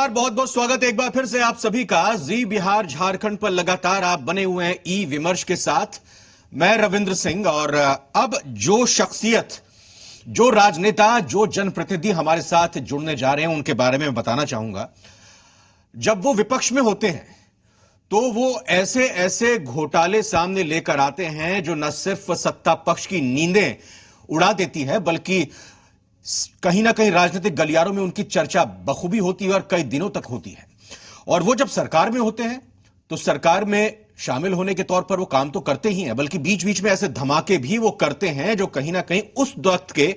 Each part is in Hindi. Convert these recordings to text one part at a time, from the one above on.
नमस्कार, बहुत बहुत स्वागत है एक बार फिर से आप सभी का जी बिहार झारखंड पर। लगातार आप बने हुए हैं ई विमर्श के साथ। मैं रविंद्र सिंह। और अब जो शख्सियत, जो राजनेता, जो जनप्रतिनिधि हमारे साथ जुड़ने जा रहे हैं उनके बारे में बताना चाहूंगा। जब वो विपक्ष में होते हैं तो वो ऐसे ऐसे घोटाले सामने लेकर आते हैं जो न सिर्फ सत्ता पक्ष की नींदें उड़ा देती है, बल्कि कहीं ना कहीं राजनीतिक गलियारों में उनकी चर्चा बखूबी होती है और कई दिनों तक होती है। और वो जब सरकार में होते हैं तो सरकार में शामिल होने के तौर पर वो काम तो करते ही हैं, बल्कि बीच बीच में ऐसे धमाके भी वो करते हैं जो कहीं ना कहीं उस वक्त के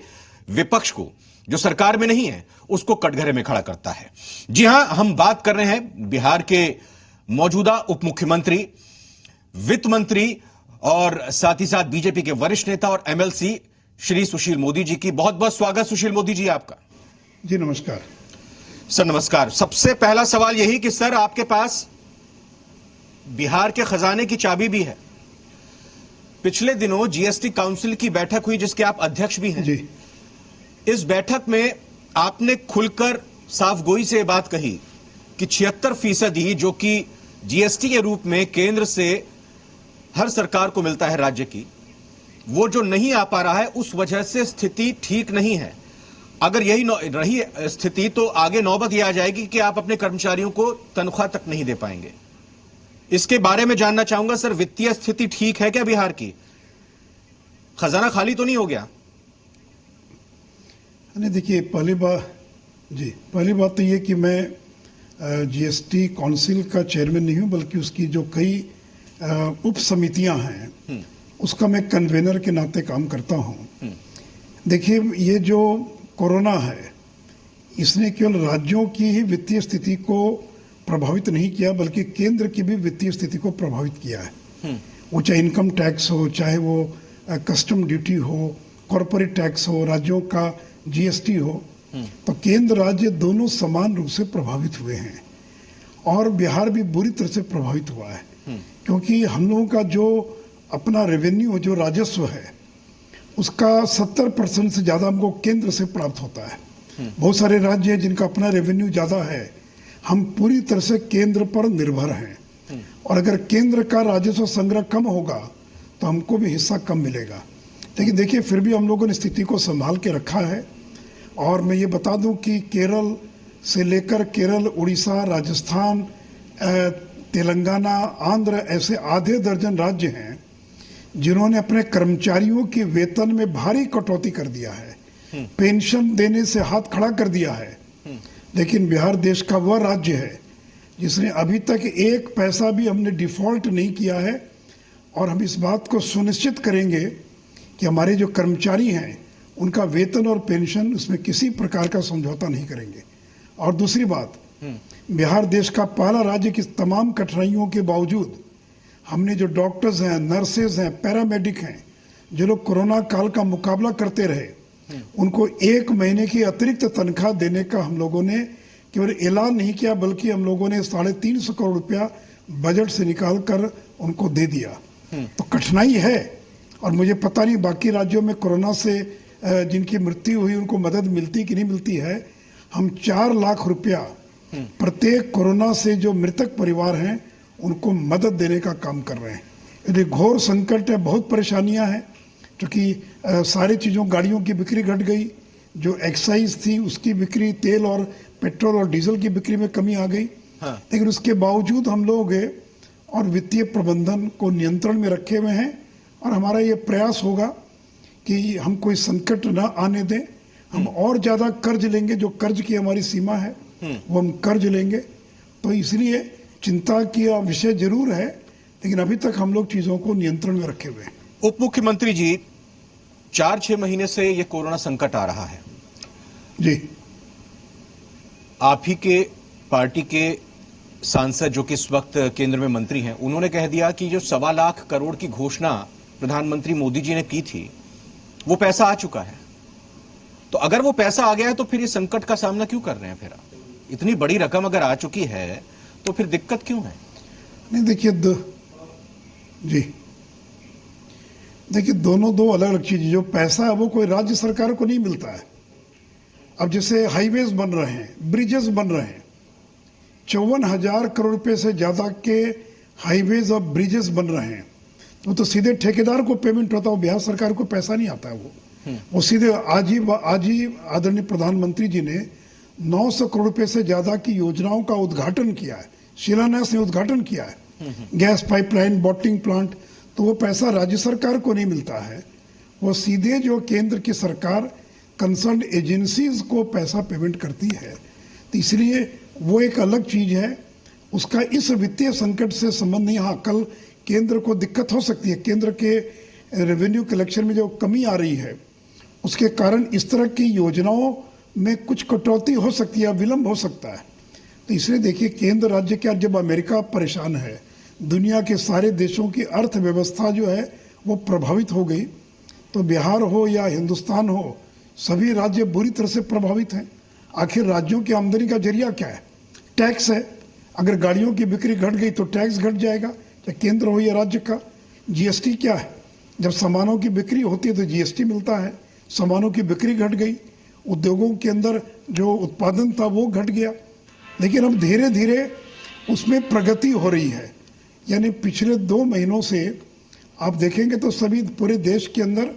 विपक्ष को, जो सरकार में नहीं है, उसको कटघरे में खड़ा करता है। जी हां, हम बात कर रहे हैं बिहार के मौजूदा उप मुख्यमंत्री, वित्त मंत्री और साथ ही साथ बीजेपी के वरिष्ठ नेता और एमएलसी श्री सुशील मोदी जी की। बहुत बहुत स्वागत सुशील मोदी जी आपका। जी नमस्कार सर। नमस्कार। सबसे पहला सवाल यही कि सर, आपके पास बिहार के खजाने की चाबी भी है। पिछले दिनों जीएसटी काउंसिल की बैठक हुई जिसके आप अध्यक्ष भी हैं। जी। इस बैठक में आपने खुलकर साफगोई से बात कही कि 76% जो कि जीएसटी के रूप में केंद्र से हर सरकार को मिलता है राज्य की, वो जो नहीं आ पा रहा है उस वजह से स्थिति ठीक नहीं है। अगर यही रही स्थिति तो आगे नौबत यह आ जाएगी कि आप अपने कर्मचारियों को तनख्वाह तक नहीं दे पाएंगे। इसके बारे में जानना चाहूंगा सर, वित्तीय स्थिति ठीक है क्या बिहार की? खजाना खाली तो नहीं हो गया? नहीं, देखिए पहली बात तो ये कि मैं जीएसटी काउंसिल का चेयरमैन नहीं हूं, बल्कि उसकी जो कई उप समितियां हैं उसका मैं कन्वेनर के नाते काम करता हूं। देखिए, ये जो कोरोना है इसने केवल राज्यों की ही वित्तीय स्थिति को प्रभावित नहीं किया, बल्कि केंद्र की भी वित्तीय स्थिति को प्रभावित किया है। वो चाहे इनकम टैक्स हो, चाहे वो कस्टम ड्यूटी हो, कॉरपोरेट टैक्स हो, राज्यों का जीएसटी हो, तो केंद्र राज्य दोनों समान रूप से प्रभावित हुए हैं। और बिहार भी बुरी तरह से प्रभावित हुआ है, क्योंकि हम लोगों का जो अपना रेवेन्यू, जो राजस्व है, उसका 70% से ज़्यादा हमको केंद्र से प्राप्त होता है। बहुत सारे राज्य हैं जिनका अपना रेवेन्यू ज़्यादा है। हम पूरी तरह से केंद्र पर निर्भर हैं, और अगर केंद्र का राजस्व संग्रह कम होगा तो हमको भी हिस्सा कम मिलेगा। लेकिन देखिए, फिर भी हम लोगों ने स्थिति को संभाल के रखा है। और मैं ये बता दूं कि केरल से लेकर केरल, उड़ीसा, राजस्थान, तेलंगाना, आंध्र, ऐसे आधे दर्जन राज्य हैं जिन्होंने अपने कर्मचारियों के वेतन में भारी कटौती कर दिया है, पेंशन देने से हाथ खड़ा कर दिया है। लेकिन बिहार देश का वह राज्य है जिसने अभी तक एक पैसा भी हमने डिफॉल्ट नहीं किया है। और हम इस बात को सुनिश्चित करेंगे कि हमारे जो कर्मचारी हैं उनका वेतन और पेंशन, उसमें किसी प्रकार का समझौता नहीं करेंगे। और दूसरी बात, बिहार देश का पहला राज्य की तमाम कठिनाइयों के बावजूद हमने जो डॉक्टर्स हैं, नर्सेज हैं, पैरामेडिक हैं, जो लोग कोरोना काल का मुकाबला करते रहे, उनको 1 महीने की अतिरिक्त तनख्वाह देने का हम लोगों ने केवल ऐलान नहीं किया, बल्कि हम लोगों ने 350 करोड़ रुपया बजट से निकाल कर उनको दे दिया। तो कठिनाई है, और मुझे पता नहीं बाकी राज्यों में कोरोना से जिनकी मृत्यु हुई उनको मदद मिलती कि नहीं मिलती है। हम 4 लाख रुपया प्रत्येक कोरोना से जो मृतक परिवार हैं उनको मदद देने का काम कर रहे हैं। यदि घोर संकट है, बहुत परेशानियां हैं, क्योंकि सारी चीज़ों, गाड़ियों की बिक्री घट गई, जो एक्साइज थी उसकी बिक्री, तेल और पेट्रोल और डीजल की बिक्री में कमी आ गई। लेकिन उसके बावजूद हम लोग और वित्तीय प्रबंधन को नियंत्रण में रखे हुए हैं। और हमारा ये प्रयास होगा कि हम कोई संकट न आने दें। हम और ज़्यादा कर्ज लेंगे, जो कर्ज की हमारी सीमा है वो हम कर्ज लेंगे। तो इसलिए चिंता की विषय जरूर है, लेकिन अभी तक हम लोग चीजों को नियंत्रण में रखे हुए हैं। उप मुख्यमंत्री जी, 4-6 महीने से ये कोरोना संकट आ रहा है। जी। आप ही के पार्टी के सांसद जो कि इस वक्त केंद्र में मंत्री हैं, उन्होंने कह दिया कि जो 1.25 लाख करोड़ की घोषणा प्रधानमंत्री मोदी जी ने की थी वो पैसा आ चुका है। तो अगर वो पैसा आ गया है तो फिर ये संकट का सामना क्यों कर रहे हैं? फिर इतनी बड़ी रकम अगर आ चुकी है तो फिर दिक्कत क्यों है? नहीं, देखिए दोनों दो अलग अलग चीजें। जो पैसा है वो कोई राज्य सरकार को नहीं मिलता है। अब जैसे हाईवेज बन रहे हैं, ब्रिजेस बन रहे हैं, 54,000 करोड़ रुपए से ज्यादा के हाईवेज और ब्रिजेस बन रहे हैं। तो सीधे ठेकेदार को पेमेंट होता है, बिहार सरकार को पैसा नहीं आता है। वो सीधे आज ही आदरणीय प्रधानमंत्री जी ने 900 करोड़ रुपए से ज्यादा की योजनाओं का उद्घाटन किया है, शिलान्यास ने उद्घाटन किया है। गैस पाइपलाइन, बॉटलिंग प्लांट, तो वो पैसा राज्य सरकार को नहीं मिलता है, वो सीधे जो केंद्र की सरकार कंसर्न एजेंसीज को पैसा पेमेंट करती है। तो इसलिए वो एक अलग चीज है, उसका इस वित्तीय संकट से संबंध नहीं। हाँ, कल केंद्र को दिक्कत हो सकती है, केंद्र के रेवेन्यू कलेक्शन में जो कमी आ रही है उसके कारण इस तरह की योजनाओं में कुछ कटौती हो सकती है, विलंब हो सकता है। तो इसलिए देखिए, केंद्र राज्य के, जब अमेरिका परेशान है, दुनिया के सारे देशों की अर्थव्यवस्था जो है वो प्रभावित हो गई, तो बिहार हो या हिंदुस्तान हो, सभी राज्य बुरी तरह से प्रभावित हैं। आखिर राज्यों की आमदनी का जरिया क्या है? टैक्स है। अगर गाड़ियों की बिक्री घट गई तो टैक्स घट जाएगा, चाहे केंद्र हो या राज्य का। जीएसटी क्या है? जब सामानों की बिक्री होती है तो जीएसटी मिलता है। सामानों की बिक्री घट गई, उद्योगों के अंदर जो उत्पादन था वो घट गया। लेकिन अब धीरे धीरे उसमें प्रगति हो रही है। यानी पिछले 2 महीनों से आप देखेंगे तो सभी पूरे देश के अंदर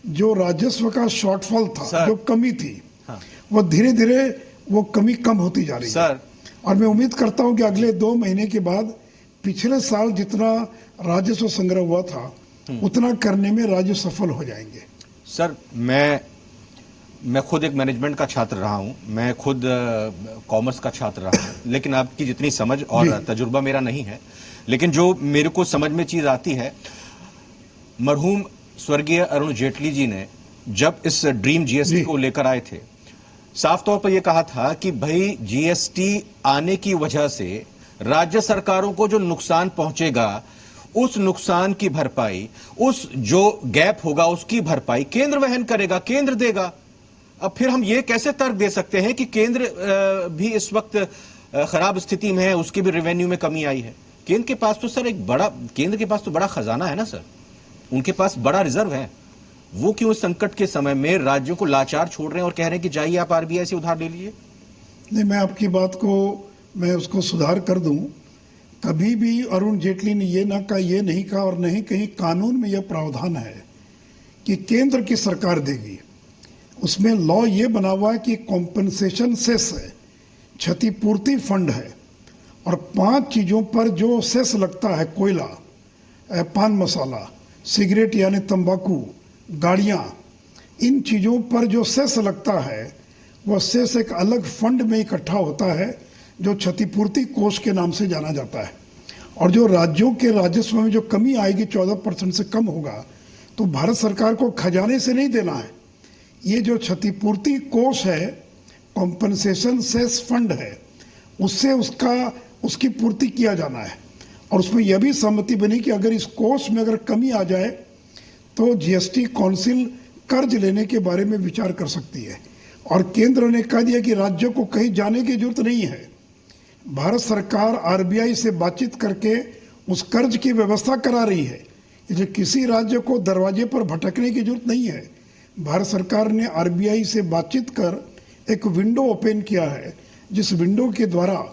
जो राजस्व का शॉर्टफॉल था, जो कमी थी, हाँ, वो धीरे धीरे वो कमी कम होती जा रही है। और मैं उम्मीद करता हूं कि अगले 2 महीने के बाद पिछले साल जितना राजस्व संग्रह हुआ था उतना करने में राज्य सफल हो जाएंगे। सर, मैं खुद एक मैनेजमेंट का छात्र रहा हूं, मैं खुद कॉमर्स का छात्र रहा हूं, लेकिन आपकी जितनी समझ और तजुर्बा मेरा नहीं है, लेकिन जो मेरे को समझ में चीज आती है, मरहूम स्वर्गीय अरुण जेटली जी ने जब इस ड्रीम जीएसटी को लेकर आए थे, साफ तौर पर यह कहा था कि भाई जीएसटी आने की वजह से राज्य सरकारों को जो नुकसान पहुंचेगा, उस नुकसान की भरपाई, उस जो गैप होगा उसकी भरपाई केंद्र वहन करेगा, केंद्र देगा। अब फिर हम ये कैसे तर्क दे सकते हैं कि केंद्र भी इस वक्त खराब स्थिति में है, उसकी भी रेवेन्यू में कमी आई है? केंद्र के पास तो सर केंद्र के पास तो बड़ा खजाना है ना सर, उनके पास बड़ा रिजर्व है। वो क्यों इस संकट के समय में राज्यों को लाचार छोड़ रहे हैं और कह रहे हैं कि जाइए आप आरबीआई से उधार ले लीजिए? नहीं, मैं आपकी बात को मैं उसको सुधार कर दूं। कभी भी अरुण जेटली ने ये नहीं कहा और नहीं कहीं कानून में यह प्रावधान है कि केंद्र की सरकार देगी। उसमें लॉ ये बना हुआ है कि कॉम्पनसेशन सेस है, क्षतिपूर्ति फंड है, और 5 चीजों पर जो सेस लगता है, कोयला, पान मसाला, सिगरेट यानी तंबाकू, गाड़ियां, इन चीजों पर जो सेस लगता है वह सेस एक अलग फंड में इकट्ठा होता है जो क्षतिपूर्ति कोष के नाम से जाना जाता है। और जो राज्यों के राजस्व में जो कमी आएगी 14% से कम होगा, तो भारत सरकार को खजाने से नहीं देना है। ये जो क्षतिपूर्ति कोष है, कॉम्पनसेशन सेस फंड है, उससे उसकी पूर्ति किया जाना है। और उसमें यह भी सहमति बनी कि अगर इस कोष में अगर कमी आ जाए तो जीएसटी काउंसिल कर्ज लेने के बारे में विचार कर सकती है। और केंद्र ने कह दिया कि राज्यों को कहीं जाने की जरूरत नहीं है, भारत सरकार आरबीआई से बातचीत करके उस कर्ज की व्यवस्था करा रही है, इसलिए किसी राज्य को दरवाजे पर भटकने की जरूरत नहीं है। भारत सरकार ने आरबीआई से बातचीत कर एक विंडो ओपन किया है, जिस विंडो के द्वारा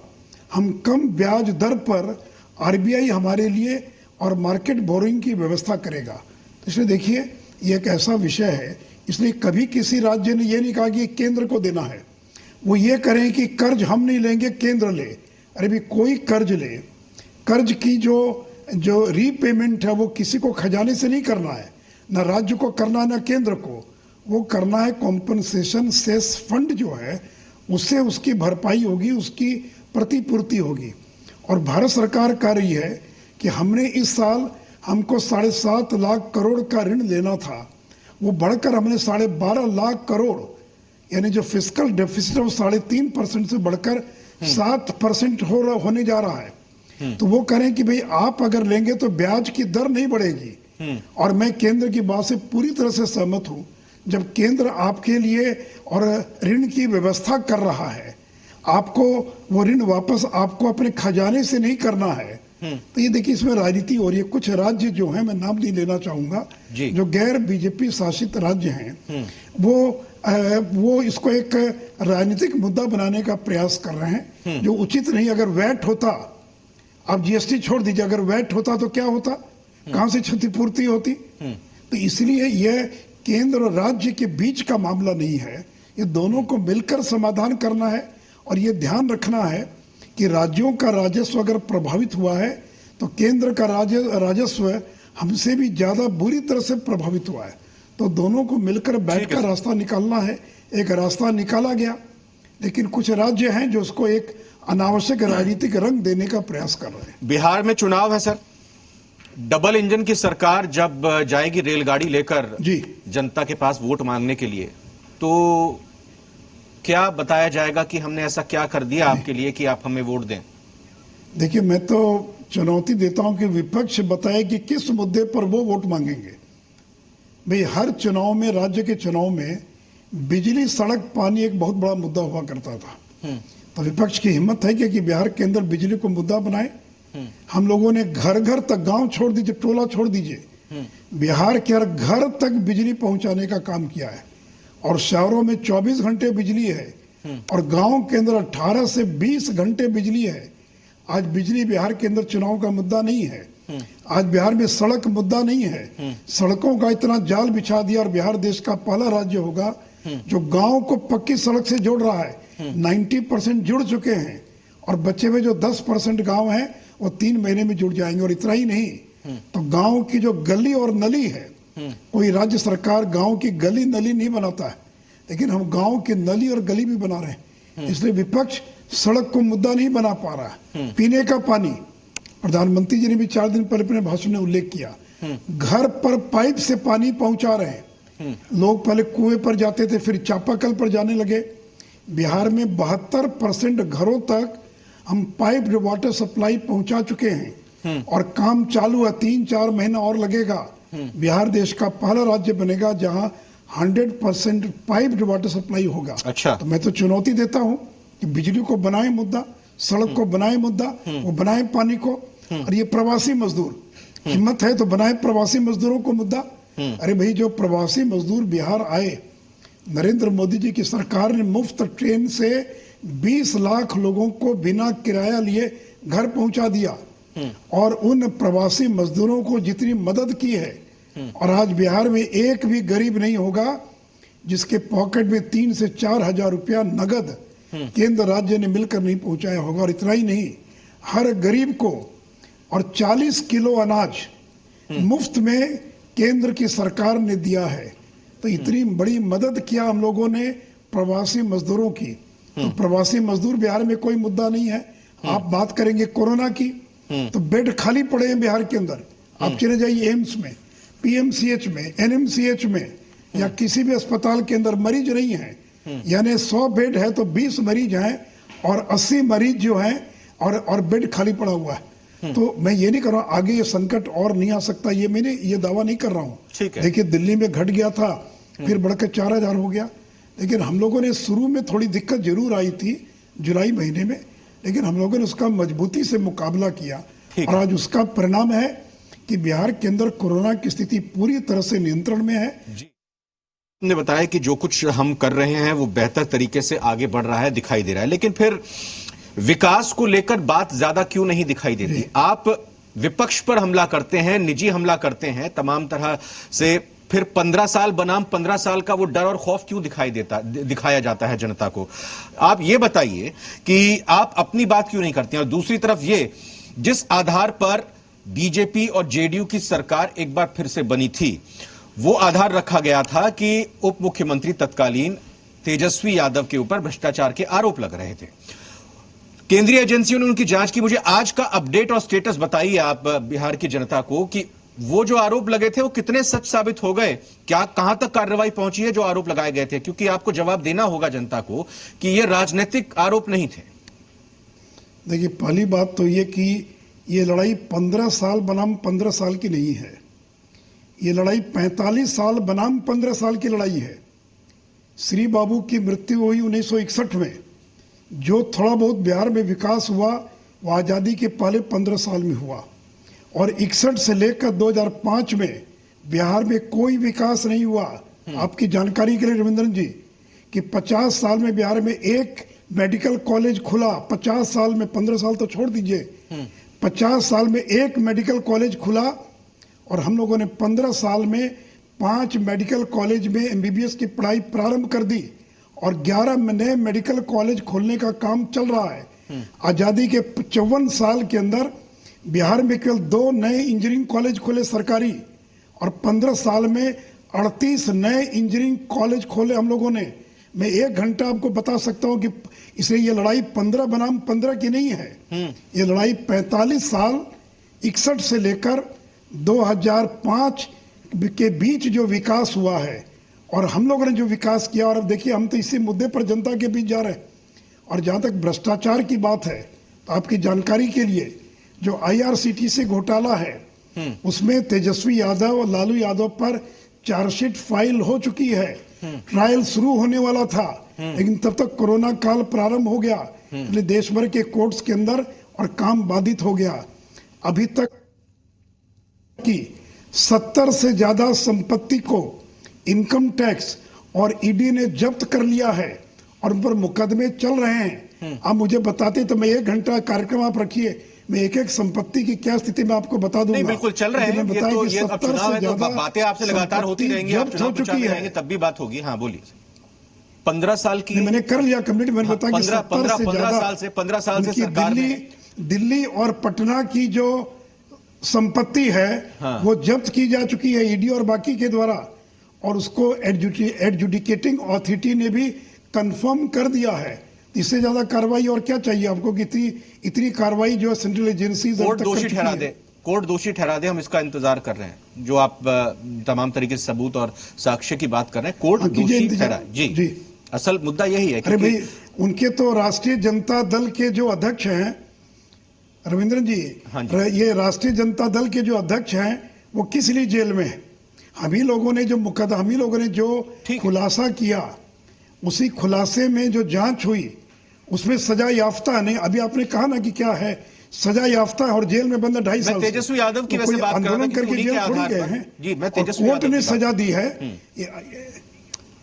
हम कम ब्याज दर पर आरबीआई हमारे लिए और मार्केट बोरोइंग की व्यवस्था करेगा। तो इसलिए देखिए, ये एक ऐसा विषय है, इसलिए कभी किसी राज्य ने यह नहीं कहा कि केंद्र को देना है। वो ये करें कि कर्ज हम नहीं लेंगे, केंद्र ले। अरे भी कोई कर्ज ले, कर्ज की जो रीपेमेंट है वो किसी को खजाने से नहीं करना है, ना राज्य को करना है ना केंद्र को, वो करना है कॉम्पनसेशन सेस फंड जो है उससे उसकी भरपाई होगी, उसकी प्रतिपूर्ति होगी। और भारत सरकार कह रही है कि हमने इस साल हमको 7.5 लाख करोड़ का ऋण लेना था, वो बढ़कर हमने 12.5 लाख करोड़, यानी जो फिस्कल डेफिसिट है वो 3.5% से बढ़कर 7% होने जा रहा है। तो वो करें कि भाई आप अगर लेंगे तो ब्याज की दर नहीं बढ़ेगी। और मैं केंद्र की बात से पूरी तरह से सहमत हूं। जब केंद्र आपके लिए और ऋण की व्यवस्था कर रहा है, आपको वो ऋण वापस आपको अपने खजाने से नहीं करना है, तो ये देखिए इसमें राजनीति हो रही है। कुछ राज्य जो हैं, मैं नाम नहीं लेना चाहूंगा, जो गैर बीजेपी शासित राज्य हैं, वो वो इसको एक राजनीतिक मुद्दा बनाने का प्रयास कर रहे हैं जो उचित नहीं। अगर वैट होता, आप जीएसटी छोड़ दीजिए, अगर वैट होता तो क्या होता, कहां से क्षतिपूर्ति होती। तो इसलिए यह केंद्र और राज्य के बीच का मामला नहीं है, ये दोनों को मिलकर समाधान करना है। और ये ध्यान रखना है कि राज्यों का राजस्व अगर प्रभावित हुआ है तो केंद्र का राजस्व हमसे भी ज्यादा बुरी तरह से प्रभावित हुआ है। तो दोनों को मिलकर बैठकर रास्ता निकालना है। एक रास्ता निकाला गया, लेकिन कुछ राज्य हैं जो उसको एक अनावश्यक राजनीतिक रंग देने का प्रयास कर रहे हैं। बिहार में चुनाव है सर, डबल इंजन की सरकार जब जाएगी रेलगाड़ी लेकर जी जनता के पास वोट मांगने के लिए, तो क्या बताया जाएगा कि हमने ऐसा क्या कर दिया आपके लिए कि आप हमें वोट दें? देखिए, मैं तो चुनौती देता हूं कि विपक्ष बताए कि किस मुद्दे पर वो वोट मांगेंगे। भाई, हर चुनाव में, राज्य के चुनाव में बिजली, सड़क, पानी एक बहुत बड़ा मुद्दा हुआ करता था। तो विपक्ष की हिम्मत है कि बिहार के अंदर बिजली को मुद्दा बनाए। हम लोगों ने घर घर तक, गांव छोड़ दीजिए, टोला छोड़ दीजिए, बिहार के हर घर तक बिजली पहुंचाने का काम किया है। और शहरों में 24 घंटे बिजली है और गांव के अंदर 18 से 20 घंटे बिजली है। आज बिजली बिहार के अंदर चुनाव का मुद्दा नहीं है। आज बिहार में सड़क मुद्दा नहीं है। सड़कों का इतना जाल बिछा दिया और बिहार देश का पहला राज्य होगा जो गांव को पक्की सड़क से जोड़ रहा है। 90% जुड़ चुके हैं और बचे हुए जो 10% गांव हैं वो 3 महीने में जुड़ जाएंगे। और इतना ही नहीं, तो गांव की जो गली और नली है, कोई राज्य सरकार गांव की गली नली नहीं बनाता है, लेकिन हम गांव की नली और गली भी बना रहे हैं। इसलिए विपक्ष सड़क को मुद्दा नहीं बना पा रहा है। पीने का पानी, प्रधानमंत्री जी ने भी 4 दिन पहले अपने भाषण में उल्लेख किया, घर पर पाइप से पानी पहुंचा रहे हैं। लोग पहले कुएं पर जाते थे, फिर चापाकल पर जाने लगे। बिहार में 72% घरों तक हम पाइप वाटर सप्लाई पहुंचा चुके हैं और काम चालू है। 3-4 महीना और लगेगा। बिहार देश का पहला राज्य बनेगा जहां 100% पाइप वाटर सप्लाई होगा। अच्छा। तो मैं तो चुनौती देता हूं कि बिजली को बनाए मुद्दा, सड़क को बनाए मुद्दा, वो बनाए पानी को। और ये प्रवासी मजदूर, हिम्मत है तो बनाए प्रवासी मजदूरों को मुद्दा। अरे भाई, जो प्रवासी मजदूर बिहार आए, नरेंद्र मोदी जी की सरकार ने मुफ्त ट्रेन से 20 लाख लोगों को बिना किराया लिए घर पहुंचा दिया। और उन प्रवासी मजदूरों को जितनी मदद की है, और आज बिहार में एक भी गरीब नहीं होगा जिसके पॉकेट में 3 से 4 हजार रुपया नगद केंद्र राज्य ने मिलकर नहीं पहुंचाया होगा। और इतना ही नहीं, हर गरीब को और 40 किलो अनाज मुफ्त में केंद्र की सरकार ने दिया है। तो इतनी बड़ी मदद किया हम लोगों ने प्रवासी मजदूरों की। तो प्रवासी मजदूर बिहार में कोई मुद्दा नहीं है। आप बात करेंगे कोरोना की, तो बेड खाली पड़े हैं बिहार के अंदर। आप चले जाइए एम्स में, पीएमसीएच में, एनएमसीएच में या किसी भी अस्पताल के अंदर मरीज नहीं है। यानी 100 बेड है तो 20 मरीज हैं और 80 मरीज जो हैं और बेड खाली पड़ा हुआ है। तो मैं ये नहीं कर रहा हूँ आगे ये संकट और नहीं आ सकता, ये मैंने ये दावा नहीं कर रहा हूँ। देखिए, दिल्ली में घट गया था, फिर बढ़कर 4000 हो गया। लेकिन हम लोगों ने शुरू में थोड़ी दिक्कत जरूर आई थी जुलाई महीने में, लेकिन हम लोगों ने उसका मजबूती से मुकाबला किया। और आज उसका परिणाम है कि बिहार के अंदर कोरोना की स्थिति पूरी तरह से नियंत्रण में है। ने बताया कि जो कुछ हम कर रहे हैं वो बेहतर तरीके से आगे बढ़ रहा है, दिखाई दे रहा है। लेकिन फिर विकास को लेकर बात ज्यादा क्यों नहीं दिखाई देती? आप विपक्ष पर हमला करते हैं, निजी हमला करते हैं तमाम तरह से, फिर 15 साल बनाम 15 साल का वो डर और खौफ क्यों दिखाया जाता है जनता को? आप ये बताइए कि आप अपनी बात क्यों नहीं करते हैं। और दूसरी तरफ ये, जिस आधार पर बीजेपी और जेडीयू की सरकार एक बार फिर से बनी थी, वो आधार रखा गया था कि उप मुख्यमंत्री तत्कालीन तेजस्वी यादव के ऊपर भ्रष्टाचार के आरोप लग रहे थे। केंद्रीय एजेंसियों ने उनकी जांच की। मुझे आज का अपडेट और स्टेटस बताइए आप बिहार की जनता को कि वो जो आरोप लगे थे वो कितने सच साबित हो गए, क्या कहां तक कार्रवाई पहुंची है जो आरोप लगाए गए थे? क्योंकि आपको जवाब देना होगा जनता को कि ये राजनीतिक आरोप नहीं थे। देखिए, पहली बात तो ये कि ये लड़ाई 15 साल बनाम 15 साल की नहीं है। ये लड़ाई 45 साल बनाम 15 साल की लड़ाई है। श्री बाबू की मृत्यु हुई 1961 में। जो थोड़ा बहुत बिहार में विकास हुआ वो आज़ादी के पहले 15 साल में हुआ। और 61 से लेकर 2005 में बिहार में कोई विकास नहीं हुआ। आपकी जानकारी के लिए रविंद्रन जी, कि 50 साल में बिहार में एक मेडिकल कॉलेज खुला, 50 साल में, 15 साल तो छोड़ दीजिए, 50 साल में एक मेडिकल कॉलेज खुला, और हम लोगों ने 15 साल में 5 मेडिकल कॉलेज में एमबीबीएस की पढ़ाई प्रारंभ कर दी, और 11 नए मेडिकल कॉलेज खोलने का काम चल रहा है। आजादी के 54 साल के अंदर बिहार में केवल 2 नए इंजीनियरिंग कॉलेज खोले सरकारी, और 15 साल में 38 नए इंजीनियरिंग कॉलेज खोले हम लोगों ने। मैं 1 घंटा आपको बता सकता हूं कि इसलिए ये लड़ाई 15 बनाम 15 की नहीं है, ये लड़ाई 45 साल 61 से लेकर 2005 के बीच जो विकास हुआ है, और हम लोगों ने जो विकास किया। और अब देखिए, हम तो इसी मुद्दे पर जनता के बीच जा रहे हैं। और जहां तक भ्रष्टाचार की बात है, तो आपकी जानकारी के लिए जो आईआरसीटीसी घोटाला है, उसमें तेजस्वी यादव और लालू यादव पर चार्जशीट फाइल हो चुकी है। ट्रायल शुरू होने वाला था, लेकिन तब तक कोरोना काल प्रारंभ हो गया, इसलिए देश भर के कोर्ट्स के अंदर और काम बाधित हो गया। अभी तक की 70 से ज्यादा संपत्ति को इनकम टैक्स और ईडी ने जब्त कर लिया है, और उन पर मुकदमे चल रहे हैं। आप मुझे बताते तो मैं 1 घंटा कार्यक्रम आप रखिए, मैं एक एक संपत्ति की क्या स्थिति में आपको बता दूंगा। नहीं, बिल्कुल चल रहे हैं। ये तो ये अब चुनाव है, तो बातें आपसे लगातार होती रहेंगी, आप चुनाव प्रचार में रहेंगे तब भी बात होगी। हाँ, बोलिए। 15 साल की मैंने कर लिया कंप्लीट। मैंने बताया कि 15 साल से सरकार में दिल्ली और पटना की जो संपत्ति है, हाँ, वो जब्त की जा चुकी है ईडी और बाकी के द्वारा, और उसको एडजुडिकेटिंग अथॉरिटी ने भी कंफर्म कर दिया है। इससे ज्यादा कार्रवाई और क्या चाहिए आपको कि इतनी कार्रवाई जो सेंट्रल एजेंसीज कोर्ट दोषी ठहरा दे, कोर्ट दोषी ठहरा दे, हम इसका इंतजार कर रहे हैं। जो आप तमाम तरीके से सबूत और साक्ष्य की बात कर रहे हैं, कोर्ट दोषी ठहरा। जी, असल मुद्दा यही है। अरे भाई, उनके तो राष्ट्रीय जनता दल के जो अध्यक्ष हैं रविंद्र जी, हाँ जी, ये राष्ट्रीय जनता दल के जो अध्यक्ष हैं वो किस लिए जेल में है? हम ही लोगों ने जो खुलासा किया, उसी खुलासे में जो जांच हुई, उसमें सजा याफ्ता नहीं। अभी आपने कहा ना कि क्या है, सजा याफ्ता है और जेल में बंदा 2.5 साल। तेजस्वी यादव की वैसे बात कर रहा था, आंदोलन करके जेल थोड़ी गए हैं। जी, मैं तेजस्वी कोर्ट ने सजा दी है।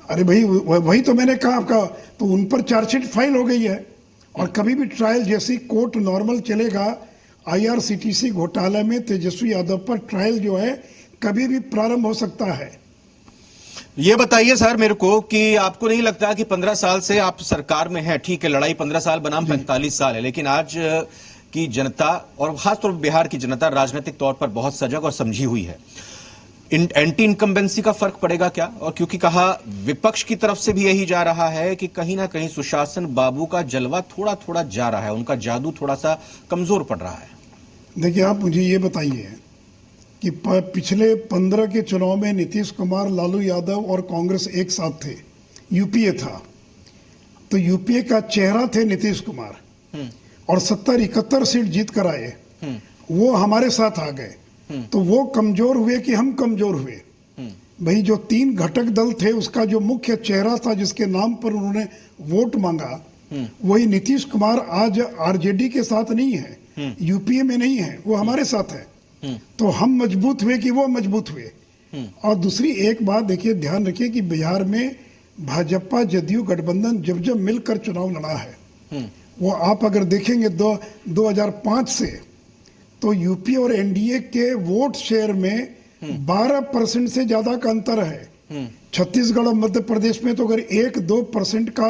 अरे भाई, वही तो मैंने कहा आपका, तो उन पर चार्जशीट फाइल हो गई है, और कभी भी ट्रायल जैसी कोर्ट नॉर्मल चलेगा। आईआरसीटीसी घोटाले में तेजस्वी यादव पर ट्रायल जो है कभी भी प्रारंभ हो सकता है। ये बताइए सर मेरे को कि आपको नहीं लगता कि 15 साल से आप सरकार में हैं, ठीक है, लड़ाई 15 साल बनाम 45 साल है, लेकिन आज की जनता और खासतौर पर बिहार की जनता राजनीतिक तौर पर बहुत सजग और समझी हुई है। एंटी इनकम्बेंसी का फर्क पड़ेगा क्या? और क्योंकि कहा विपक्ष की तरफ से भी यही जा रहा है कि कहीं ना कहीं सुशासन बाबू का जलवा थोड़ा थोड़ा जा रहा है, उनका जादू थोड़ा सा कमजोर पड़ रहा है। देखिए, आप मुझे ये बताइए कि पिछले 15 के चुनाव में नीतीश कुमार, लालू यादव और कांग्रेस एक साथ थे, यूपीए था, तो यूपीए का चेहरा थे नीतीश कुमार, और 70-71 सीट जीत कर आए। वो हमारे साथ आ गए, तो वो कमजोर हुए कि हम कमजोर हुए? भाई, जो 3 घटक दल थे, उसका जो मुख्य चेहरा था, जिसके नाम पर उन्होंने वोट मांगा, वही नीतीश कुमार आज आरजेडी के साथ नहीं है, यूपीए में नहीं है, वो हमारे साथ है। तो हम मजबूत हुए कि वो मजबूत हुए? और दूसरी एक बात देखिए, ध्यान रखिए कि बिहार में भाजपा जदयू गठबंधन जब मिलकर चुनाव लड़ा है, वो आप अगर देखेंगे 2005 से, तो यूपी और एनडीए के वोट शेयर में 12% से ज्यादा का अंतर है। छत्तीसगढ़ और मध्य प्रदेश में तो अगर 1-2% का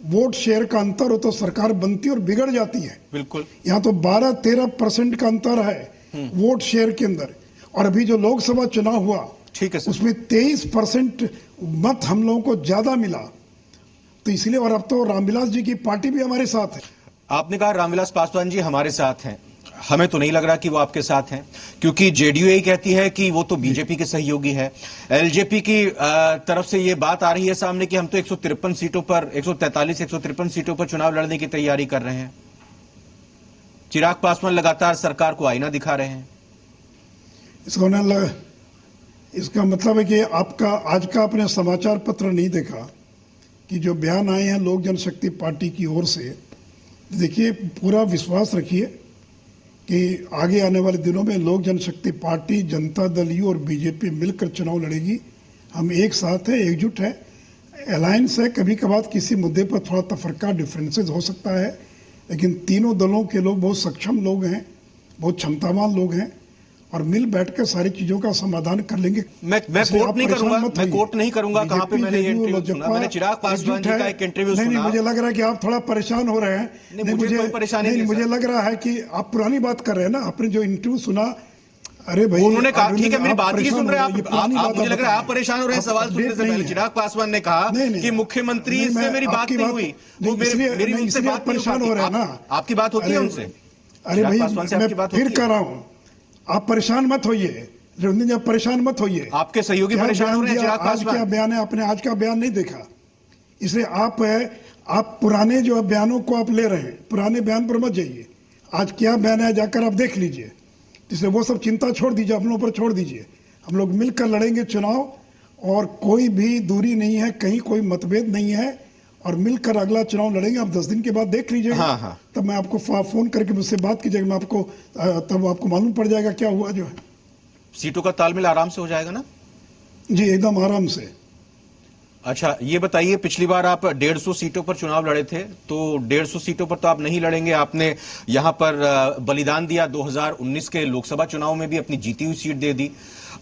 वोट शेयर का अंतर हो तो सरकार बनती और बिगड़ जाती है। बिल्कुल, यहाँ तो 12-13% का अंतर है वोट शेयर के अंदर। और अभी जो लोकसभा चुनाव हुआ, ठीक है सर, उसमें 23% मत हम लोगों को ज्यादा मिला, तो इसलिए। और अब तो रामविलास जी की पार्टी भी हमारे साथ है। आपने कहा रामविलास पासवान जी हमारे साथ हैं, हमें तो नहीं लग रहा कि वो आपके साथ हैं, क्योंकि जेडीयू यही कहती है कि वो तो बीजेपी के सहयोगी है। एलजेपी की तरफ से ये बात आ रही है सामने कि हम तो 153 सीटों पर, 143-153 सीटों पर चुनाव लड़ने की तैयारी कर रहे हैं। चिराग पासवान लगातार सरकार को आईना दिखा रहे हैं। इसका मतलब है कि आपका आज का आपने समाचार पत्र नहीं देखा कि जो बयान आए हैं लोक जनशक्ति पार्टी की ओर से। देखिए, पूरा विश्वास रखिए कि आगे आने वाले दिनों में लोक जनशक्ति पार्टी, जनता दल यू और बीजेपी मिलकर चुनाव लड़ेगी। हम एक साथ हैं, एकजुट है। अलायंस है, कभी कभार किसी मुद्दे पर थोड़ा तफरका डिफरेंसेस हो सकता है, लेकिन तीनों दलों के लोग बहुत सक्षम लोग हैं, बहुत क्षमतावान लोग हैं और मिल बैठकर सारी चीजों का समाधान कर लेंगे। मैं कोट नहीं करूंगा, मैं कोट नहीं करूंगा कहां पे मैंने ये इंटरव्यू सुना। मैंने चिराग पासवान जी का एक इंटरव्यू सुना। नहीं, मुझे लग रहा है कि आप थोड़ा परेशान हो रहे हैं। नहीं, मुझे कोई परेशानी नहीं, मुझे लग रहा है कि आप पुरानी बात कर रहे हैं ना। आपने जो इंटरव्यू सुना, अरे भाई उन्होंने कहा ठीक है मेरी बात ही सुन रहे हैं आप, मुझे लग रहा है आप परेशान हो रहे हैं सवाल सुनने से पहले। चिराग पासवान ने कहा कि मुख्यमंत्री से मेरी बात नहीं हुई, वो मेरी उनसे बात परेशान हो रहे हैं ना। आपकी बात होती है उनसे? अरे भाई मैं फिर कह रहा हूँ, आप परेशान मत होइए रविंद्र जी, आप परेशान मत होइए। आपके सहयोगी परेशान हो रहे हैं। चिराग आज क्या बयान है, आपने आज का बयान नहीं देखा, इसलिए आप पुराने जो बयानों को आप ले रहे हैं, पुराने बयान पर मत जाइए। आज क्या बयान है जाकर आप देख लीजिए। इसलिए वो सब चिंता छोड़ दीजिए, अपनों पर छोड़ दीजिए। हम लोग मिलकर लड़ेंगे चुनाव और कोई भी दूरी नहीं है, कहीं कोई मतभेद नहीं है और मिलकर अगला चुनाव लड़ेंगे। आप 10 दिन के बाद देख लीजिएगा। हाँ। तब मैं आपको फोन करके मुझसे बात कीजिएगा, मैं आपको तब आपको मालूम पड़ जाएगा क्या हुआ जो है। सीटों का तालमेल आराम से हो जाएगा ना? जी एकदम आराम से। अच्छा ये बताइए, पिछली बार आप 150 सीटों पर चुनाव लड़े थे, तो 150 सीटों पर तो आप नहीं लड़ेंगे। आपने यहां पर बलिदान दिया, 2019 के लोकसभा चुनाव में भी अपनी जीती हुई सीट दे दी।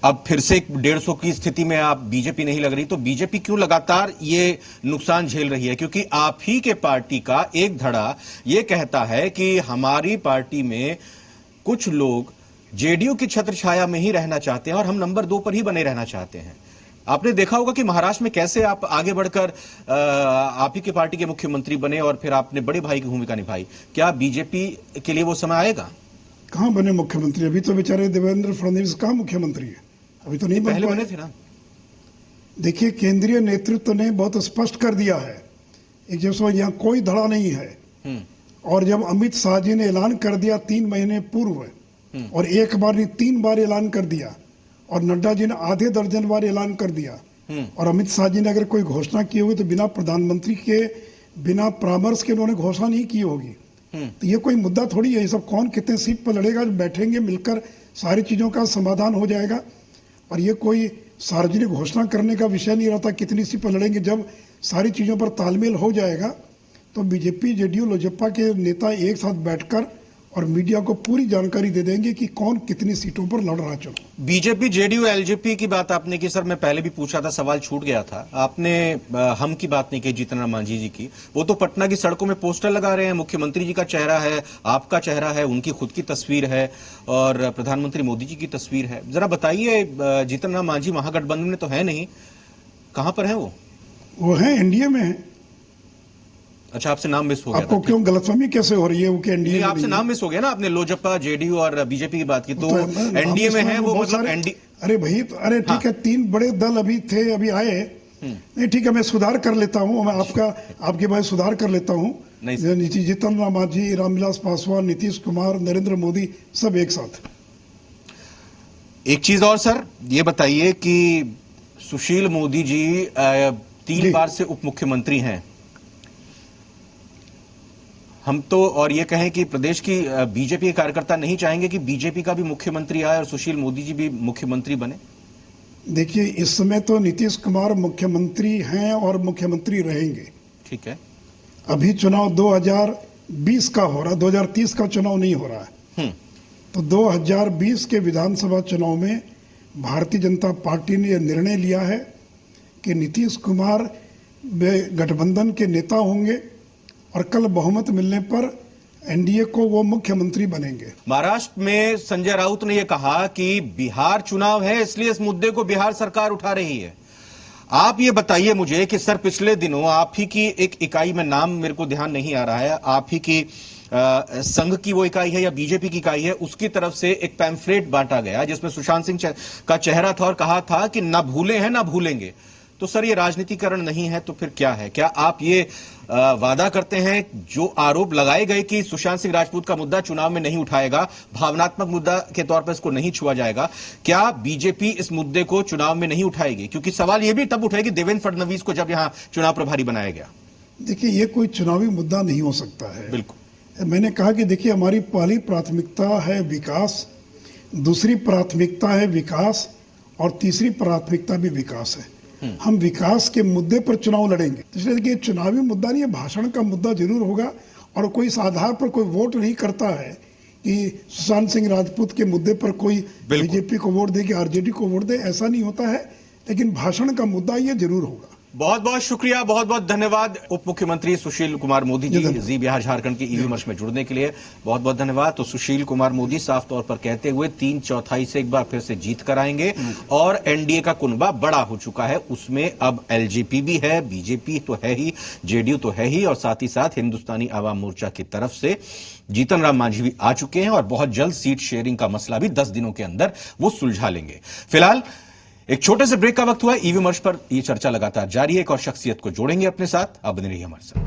अब फिर से 150 की स्थिति में आप बीजेपी नहीं लग रही, तो बीजेपी क्यों लगातार ये नुकसान झेल रही है? क्योंकि आप ही के पार्टी का एक धड़ा ये कहता है कि हमारी पार्टी में कुछ लोग जेडीयू की छत्र छाया में ही रहना चाहते हैं और हम नंबर 2 पर ही बने रहना चाहते हैं। आपने देखा होगा कि महाराष्ट्र में कैसे आप आगे बढ़कर आप ही की पार्टी के मुख्यमंत्री बने और फिर आपने बड़े भाई की भूमिका निभाई। क्या बीजेपी के लिए वो समय आएगा? कहां बने मुख्यमंत्री? अभी तो बेचारे देवेंद्र फडणवीस कहां मुख्यमंत्री है, अभी तो नहीं बन पहले बने थे ना। देखिए केंद्रीय नेतृत्व ने बहुत स्पष्ट कर दिया है, एक जैसे यहाँ कोई धड़ा नहीं है। और जब अमित शाह जी ने ऐलान कर दिया 3 महीने पूर्व, और एक बार नहीं 3 बार ऐलान कर दिया, और नड्डा जी ने आधे दर्जन बार ऐलान कर दिया, और अमित शाह जी ने अगर कोई घोषणा की होगी तो बिना प्रधानमंत्री के, बिना परामर्श के उन्होंने घोषणा नहीं की होगी। तो ये कोई मुद्दा थोड़ी है, ये सब कौन कितने सीट पर लड़ेगा, बैठेंगे मिलकर सारी चीजों का समाधान हो जाएगा। और ये कोई सार्वजनिक घोषणा करने का विषय नहीं रहता कितनी सीट पर लड़ेंगे। जब सारी चीजों पर तालमेल हो जाएगा तो बीजेपी, जेडीयू, लोजपा के नेता एक साथ बैठकर और मीडिया को पूरी जानकारी दे देंगे कि कौन कितनी सीटों पर लड़ रहा है चुनाव। बीजेपी, जेडीयू, एलजेपी की बात आपने की। सर मैं पहले भी पूछा था, सवाल छूट गया था। आपने हम की बात नहीं की, जीतन राम मांझी जी की। वो तो पटना की सड़कों में पोस्टर लगा रहे हैं, मुख्यमंत्री जी का चेहरा है, आपका चेहरा है, उनकी खुद की तस्वीर है और प्रधानमंत्री मोदी जी की तस्वीर है। जरा बताइए, जीतन राम मांझी महागठबंधन में तो है नहीं, कहां पर है वो है एनडीए में है। अच्छा आपसे नाम मिस हो गया। आपको क्यों गलतफहमी कैसे हो रही है वो कि एनडीए? आपसे नाम मिस हो गया ना, आपने लोजपा, जेडीयू और बीजेपी की बात की, तो एनडीए में है वो, मतलब एनडीए। अरे भाई तो अरे ठीक है, 3 बड़े दल अभी थे, अभी आए नहीं। ठीक है, मैं सुधार कर लेता हूँ, मैं आपके भाई सुधार कर लेता हूँ। जीतन राम मांझी, रामविलास पासवान, नीतीश कुमार, नरेंद्र मोदी, सब एक साथ। एक चीज और सर, ये बताइए कि सुशील मोदी जी 3 बार से उप मुख्यमंत्री हैं। हम तो और ये कहें कि प्रदेश की बीजेपी के कार्यकर्ता नहीं चाहेंगे कि बीजेपी का भी मुख्यमंत्री आए और सुशील मोदी जी भी मुख्यमंत्री बने। देखिए इस समय तो नीतीश कुमार मुख्यमंत्री हैं और मुख्यमंत्री रहेंगे। ठीक है, अभी चुनाव 2020 का हो रहा है, 2030 का चुनाव नहीं हो रहा है। तो 2020 के विधानसभा चुनाव में भारतीय जनता पार्टी ने यह निर्णय लिया है कि नीतीश कुमार गठबंधन के नेता होंगे और कल बहुमत मिलने पर एनडीए को वो मुख्यमंत्री बनेंगे। महाराष्ट्र में संजय राउत ने यह कहा कि बिहार चुनाव है, इसलिए इस मुद्दे को बिहार सरकार उठा रही है। आप ये बताइए मुझे कि सर पिछले दिनों आप ही की एक इकाई में, नाम मेरे को ध्यान नहीं आ रहा है, आप ही की संघ की वो इकाई है या बीजेपी की इकाई है, उसकी तरफ से एक पैम्फलेट बांटा गया जिसमें सुशांत सिंह का चेहरा था और कहा था कि ना भूले हैं ना भूलेंगे। तो सर ये राजनीतिकरण नहीं है तो फिर क्या है? क्या आप ये वादा करते हैं जो आरोप लगाए गए कि सुशांत सिंह राजपूत का मुद्दा चुनाव में नहीं उठाएगा, भावनात्मक मुद्दा के तौर पर इसको नहीं छुआ जाएगा, क्या बीजेपी इस मुद्दे को चुनाव में नहीं उठाएगी? क्योंकि सवाल यह भी तब उठेगी देवेंद्र फडणवीस को जब यहां चुनाव प्रभारी बनाया गया। देखिए ये कोई चुनावी मुद्दा नहीं हो सकता है। बिल्कुल, मैंने कहा कि देखिए हमारी पहली प्राथमिकता है विकास, दूसरी प्राथमिकता है विकास और तीसरी प्राथमिकता भी विकास है। हम विकास के मुद्दे पर चुनाव लड़ेंगे। इसलिए देखिए, चुनावी मुद्दा नहीं है, भाषण का मुद्दा जरूर होगा। और कोई इस आधार पर कोई वोट नहीं करता है कि सुशांत सिंह राजपूत के मुद्दे पर कोई बीजेपी को वोट दे कि आरजेडी को वोट दे, ऐसा नहीं होता है। लेकिन भाषण का मुद्दा ये जरूर होगा। बहुत बहुत शुक्रिया, बहुत बहुत धन्यवाद उप मुख्यमंत्री सुशील कुमार मोदी जी, जी बिहार झारखंड की ई विमर्श में जुड़ने के लिए बहुत बहुत धन्यवाद। तो सुशील कुमार मोदी साफ तौर पर कहते हुए 3/4 से एक बार फिर से जीत कर आएंगे और एनडीए का कुनबा बड़ा हो चुका है। उसमें अब एलजेपी भी है, बीजेपी तो है ही, जेडीयू तो है ही, और साथ ही साथ हिंदुस्तानी आवाम मोर्चा की तरफ से जीतन राम मांझी भी आ चुके हैं और बहुत जल्द सीट शेयरिंग का मसला भी 10 दिनों के अंदर वो सुलझा लेंगे। फिलहाल एक छोटे से ब्रेक का वक्त हुआ है। ई विमर्श पर यह चर्चा लगातार जारी है। एक और शख्सियत को जोड़ेंगे अपने साथ, अब बने रहिए हमारे साथ।